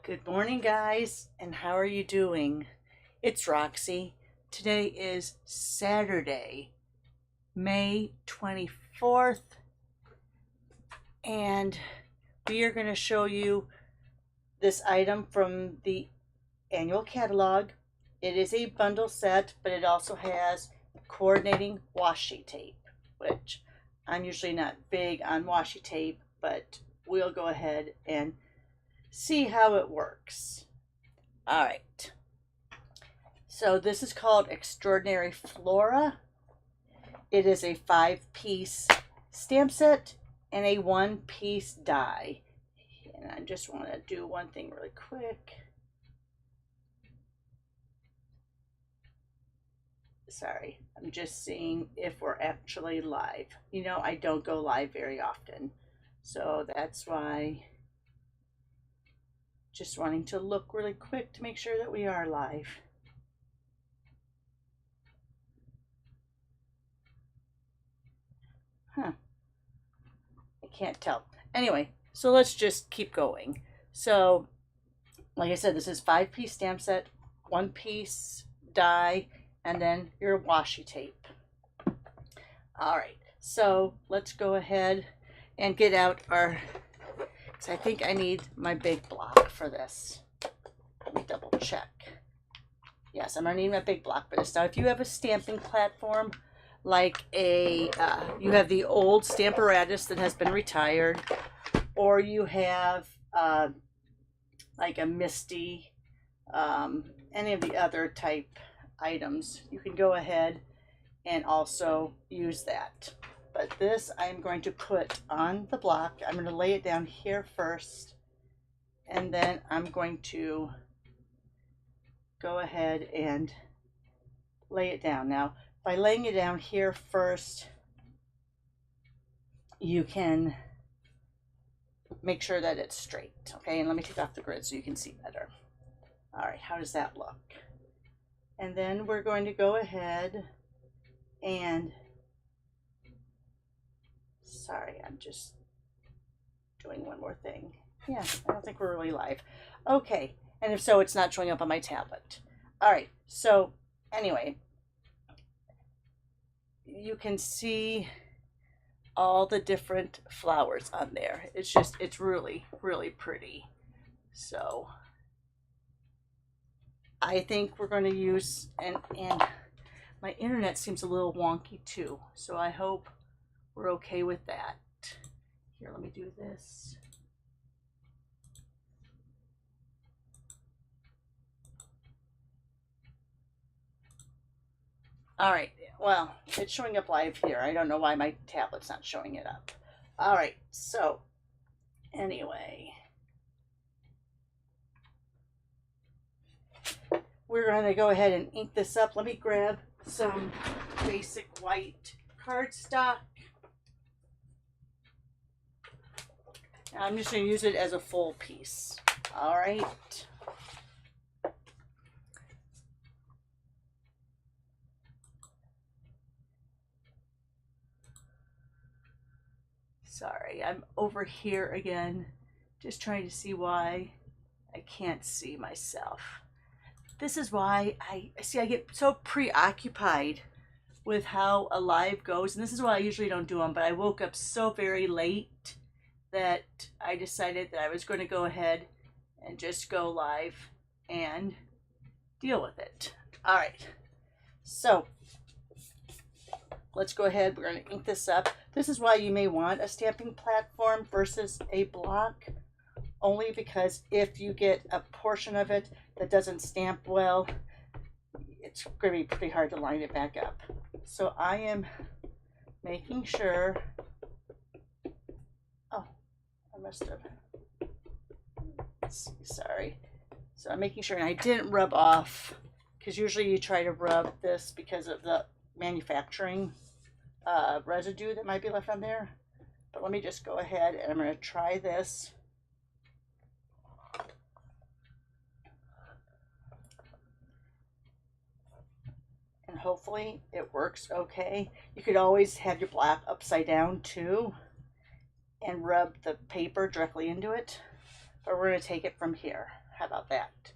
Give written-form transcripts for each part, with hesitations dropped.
Good morning, guys, and how are you doing? It's Roxy. Today is Saturday, May 24th, and we are going to show you this item from the annual catalog. It is a bundle set, but it also has coordinating washi tape, which I'm usually not big on washi tape, but we'll go ahead and see how it works. All right. So this is called Extraordinary Flora. It is a 5-piece stamp set and a 1-piece die. And I just want to do one thing really quick. Sorry, I'm just seeing if we're actually live. You know, I don't go live very often. So that's why just wanting to look really quick to make sure that we are live. Huh. I can't tell. Anyway, so let's just keep going. So, like I said, this is 5-piece stamp set, 1-piece die, and then your washi tape. All right, so let's go ahead and get out our, because I think I need my big block for this. Let me double check. Yes, I'm gonna need my big block for this. Now, if you have a stamping platform, like you have the old Stamparatus that has been retired, or you have like a Misty, any of the other type items, you can go ahead and also use that. But this I'm going to put on the block. I'm going to lay it down here first, and then I'm going to go ahead and lay it down. Now, by laying it down here first, you can make sure that it's straight. Okay, and let me take off the grid so you can see better. All right, how does that look? And then we're going to go ahead and, sorry, I'm just doing one more thing. Yeah, I don't think we're really live. Okay, and if so, it's not showing up on my tablet. All right, so anyway, you can see all the different flowers on there. It's really, really pretty. So I think we're going to use, and my internet seems a little wonky too, so I hope we're okay with that. Here, let me do this. All right, well, it's showing up live here. I don't know why my tablet's not showing it up. All right, so anyway, we're going to go ahead and ink this up. Let me grab some basic white cardstock. I'm just going to use it as a full piece. All right. Sorry, I'm over here again, just trying to see why I can't see myself. This is why I get so preoccupied with how a live goes, and this is why I usually don't do them, but I woke up so very late that I decided that I was going to go ahead and just go live and deal with it. All right, so let's go ahead. We're going to ink this up. This is why you may want a stamping platform versus a block, only because if you get a portion of it that doesn't stamp well, it's going to be pretty hard to line it back up. So I am making sure, oh, I must have, let's see, sorry. So I'm making sure, and I didn't rub off, because usually you try to rub this because of the manufacturing residue that might be left on there. But let me just go ahead and I'm going to try this. And hopefully it works okay. You could always have your block upside down too and rub the paper directly into it. But we're going to take it from here. How about that?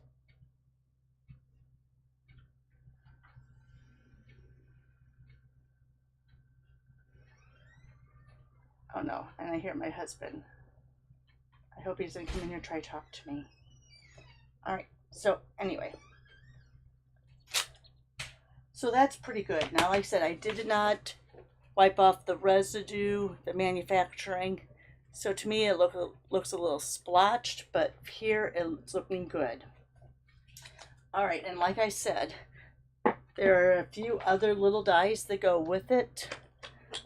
Oh no, and I hear my husband. I hope he doesn't come in here and try to talk to me. All right, so anyway. So that's pretty good. Now, like I said, I did not wipe off the residue, the manufacturing. So to me, it looks a little splotched, but here it's looking good. All right, and like I said, there are a few other little dies that go with it.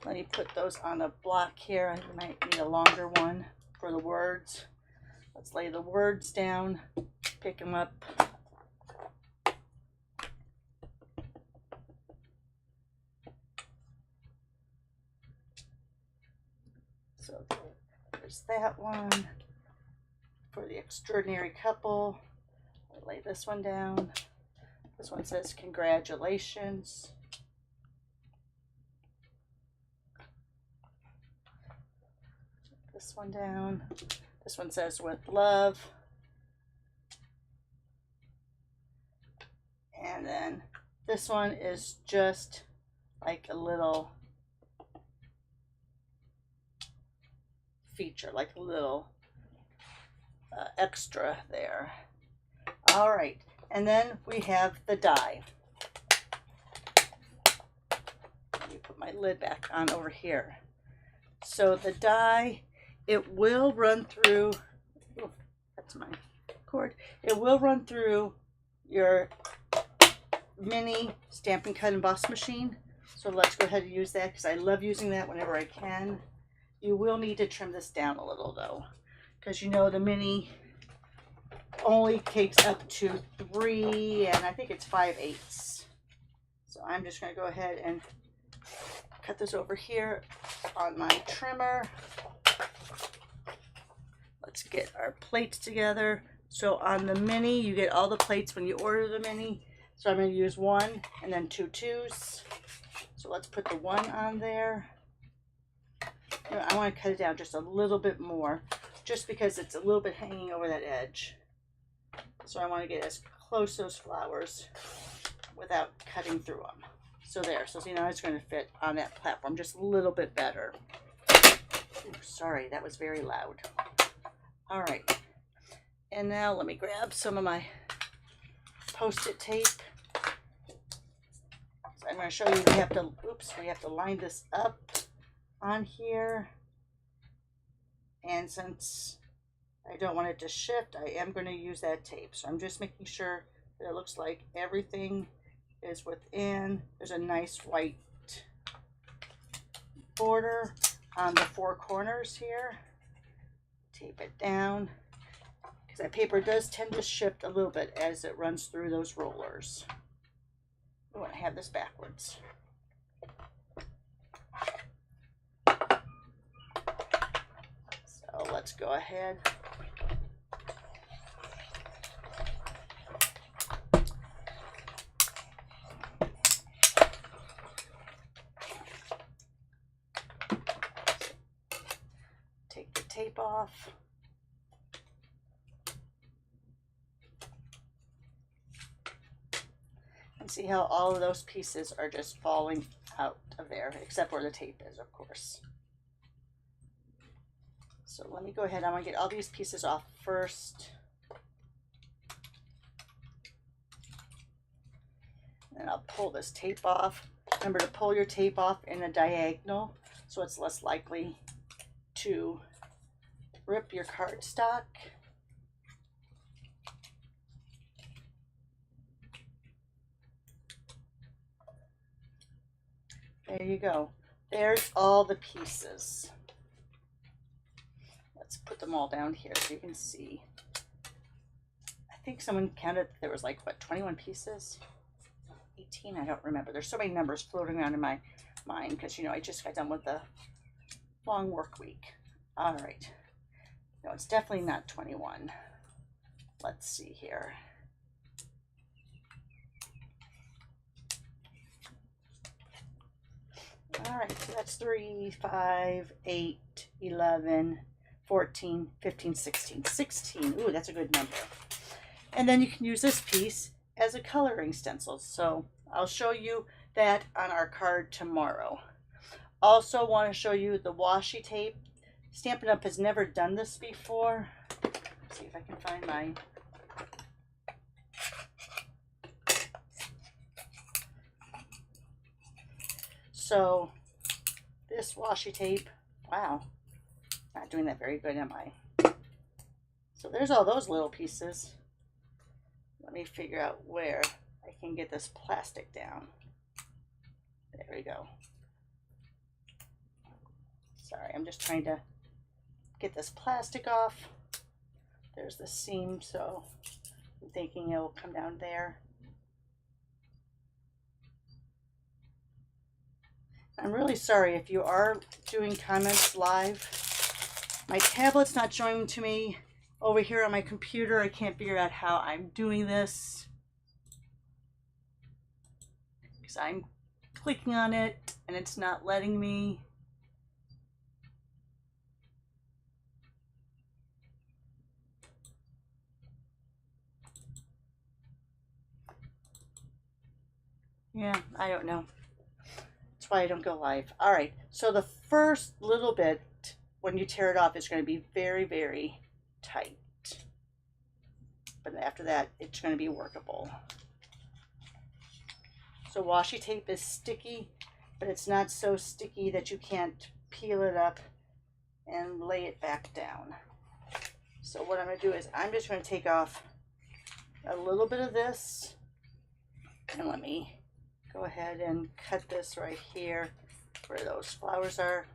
Let me put those on a block here. I might need a longer one for the words. Let's lay the words down, pick them up. So there's that one for the extraordinary couple. I'll lay this one down. This one says congratulations. This one down. This one says with love. And then this one is just like a little feature, like a little extra there. All right, and then we have the die. Let me put my lid back on over here. So the die, it will run through, oh, that's my cord. It will run through your mini Stampin' Cut Emboss machine. So let's go ahead and use that because I love using that whenever I can. You will need to trim this down a little though, because you know the mini only takes up to 3 and I think it's 5/8. So I'm just going to go ahead and cut this over here on my trimmer. Let's get our plates together. So on the mini, you get all the plates when you order the mini. So I'm going to use 1 and then 2 2s. So let's put the 1 on there. You know, I want to cut it down just a little bit more, just because it's a little bit hanging over that edge. So I want to get as close to those flowers without cutting through them. So there, so see, now it's going to fit on that platform just a little bit better. Ooh, sorry, that was very loud. All right, and now let me grab some of my Post-it tape. So I'm going to show you we have to line this up on here, and since I don't want it to shift, I am going to use that tape. So I'm just making sure that it looks like everything is within. There's a nice white border on the 4 corners here. Tape it down because that paper does tend to shift a little bit as it runs through those rollers. I want to have this backwards. So let's go ahead. Take the tape off. And see how all of those pieces are just falling out of there, except where the tape is, of course. So let me go ahead. I'm going to get all these pieces off first. And I'll pull this tape off. Remember to pull your tape off in a diagonal so it's less likely to rip your cardstock. There you go. There's all the pieces. Let's put them all down here so you can see. I think someone counted there was like, what, 21 pieces? 18? I don't remember. There's so many numbers floating around in my mind because, you know, I just got done with the long work week. All right. No, it's definitely not 21. Let's see here. All right, so that's 3, 5, 8, 11, 14, 15, 16. 16. Ooh, that's a good number. And then you can use this piece as a coloring stencil. So I'll show you that on our card tomorrow. Also want to show you the washi tape. Stampin' Up! Has never done this before. Let's see if I can find mine. So this washi tape, wow, not doing that very good, am I? So there's all those little pieces. Let me figure out where I can get this plastic down. There we go. Sorry, I'm just trying to get this plastic off. There's the seam, so I'm thinking it will come down there. I'm really sorry if you are doing comments live. My tablet's not showing to me. Over here on my computer, I can't figure out how I'm doing this, because I'm clicking on it and it's not letting me. Yeah, I don't know. That's why I don't go live. All right, so the first little bit, when you tear it off, is going to be very, very tight. But after that, it's going to be workable. So washi tape is sticky, but it's not so sticky that you can't peel it up and lay it back down. So what I'm going to do is I'm just going to take off a little bit of this, and let me go ahead and cut this right here where those flowers are.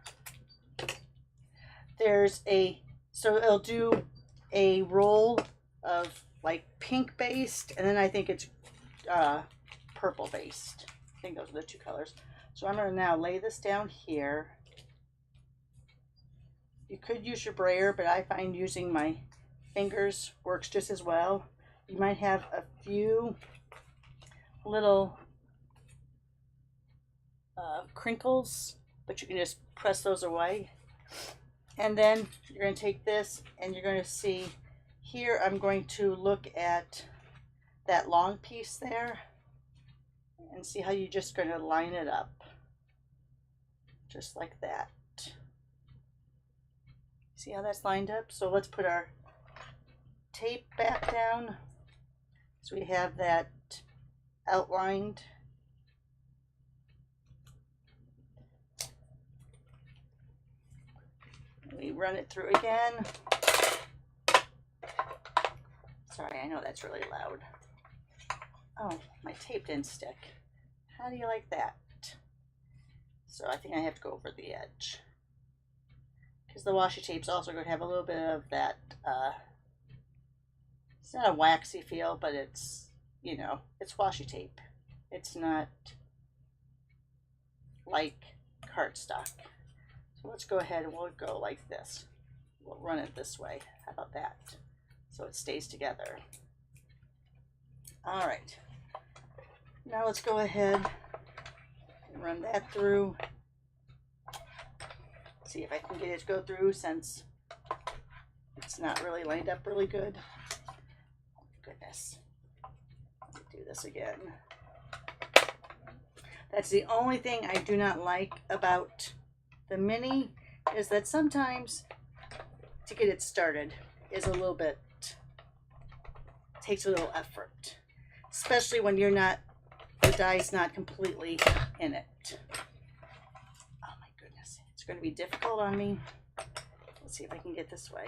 There's a, so it'll do a roll of like pink based, and then I think it's purple based. I think those are the two colors. So I'm going to now lay this down here. You could use your brayer, but I find using my fingers works just as well. You might have a few little crinkles, but you can just press those away. And then you're going to take this and you're going to see here, I'm going to look at that long piece there and see how you're just going to line it up. Just like that. See how that's lined up? So let's put our tape back down so we have that outlined. We run it through again. Sorry, I know that's really loud. Oh, my tape didn't stick. How do you like that? So I think I have to go over the edge, because the washi tape's also going to have a little bit of that, it's not a waxy feel, but it's, you know, it's washi tape. It's not like cardstock. So let's go ahead and we'll go like this. We'll run it this way. How about that? So it stays together. All right. Now let's go ahead and run that through. See if I can get it to go through, since it's not really lined up really good. Oh my goodness. Let me do this again. That's the only thing I do not like about the mini, is that sometimes to get it started is a little bit, takes a little effort, especially when you're not, the die's not completely in it. Oh my goodness, it's going to be difficult on me. Let's see if I can get this way.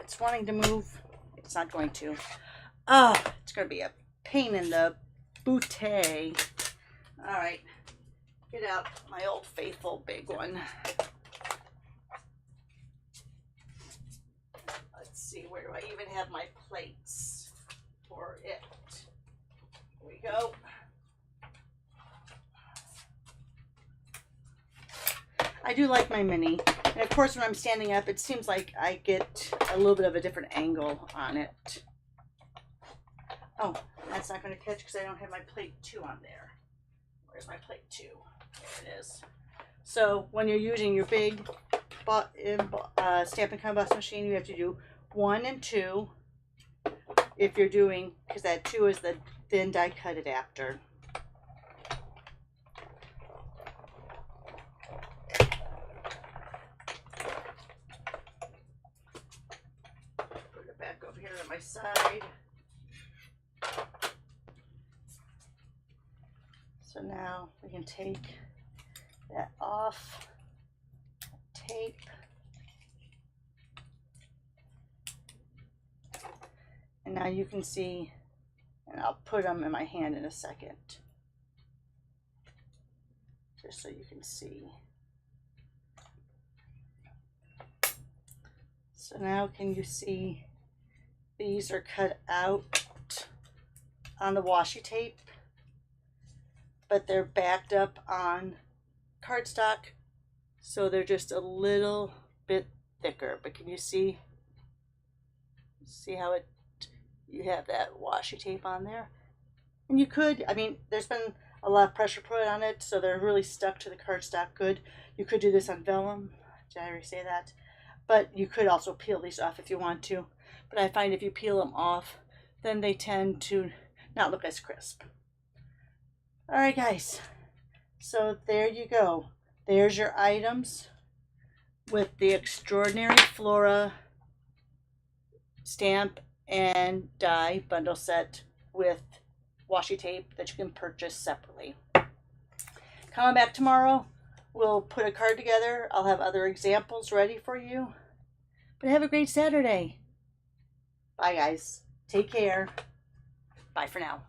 It's wanting to move. It's not going to. Oh, it's going to be a pain in the booty. All right, get out my old faithful big one. Let's see, where do I even have my plates for it? Here we go. I do like my mini. And of course, when I'm standing up, it seems like I get a little bit of a different angle on it. Oh, that's not going to catch because I don't have my plate 2 on there. Where's my plate 2? There it is. So when you're using your big Stampin' Con! Emboss machine, you have to do 1 and 2 if you're doing, because that 2 is the thin die cut adapter. Put it back over here on my side. So now we can take that off, tape. And now you can see, and I'll put them in my hand in a second, just so you can see. So now can you see these are cut out on the washi tape, but they're backed up on cardstock, so they're just a little bit thicker. But can you see how you have that washi tape on there? And you could, I mean, there's been a lot of pressure put on it, so they're really stuck to the cardstock good. You could do this on vellum. Did I already say that? But you could also peel these off if you want to. But I find if you peel them off, then they tend to not look as crisp. All right, guys. So there you go. There's your items with the Extraordinary Flora stamp and die bundle set with washi tape that you can purchase separately. Come on back tomorrow. We'll put a card together. I'll have other examples ready for you. But have a great Saturday. Bye, guys. Take care. Bye for now.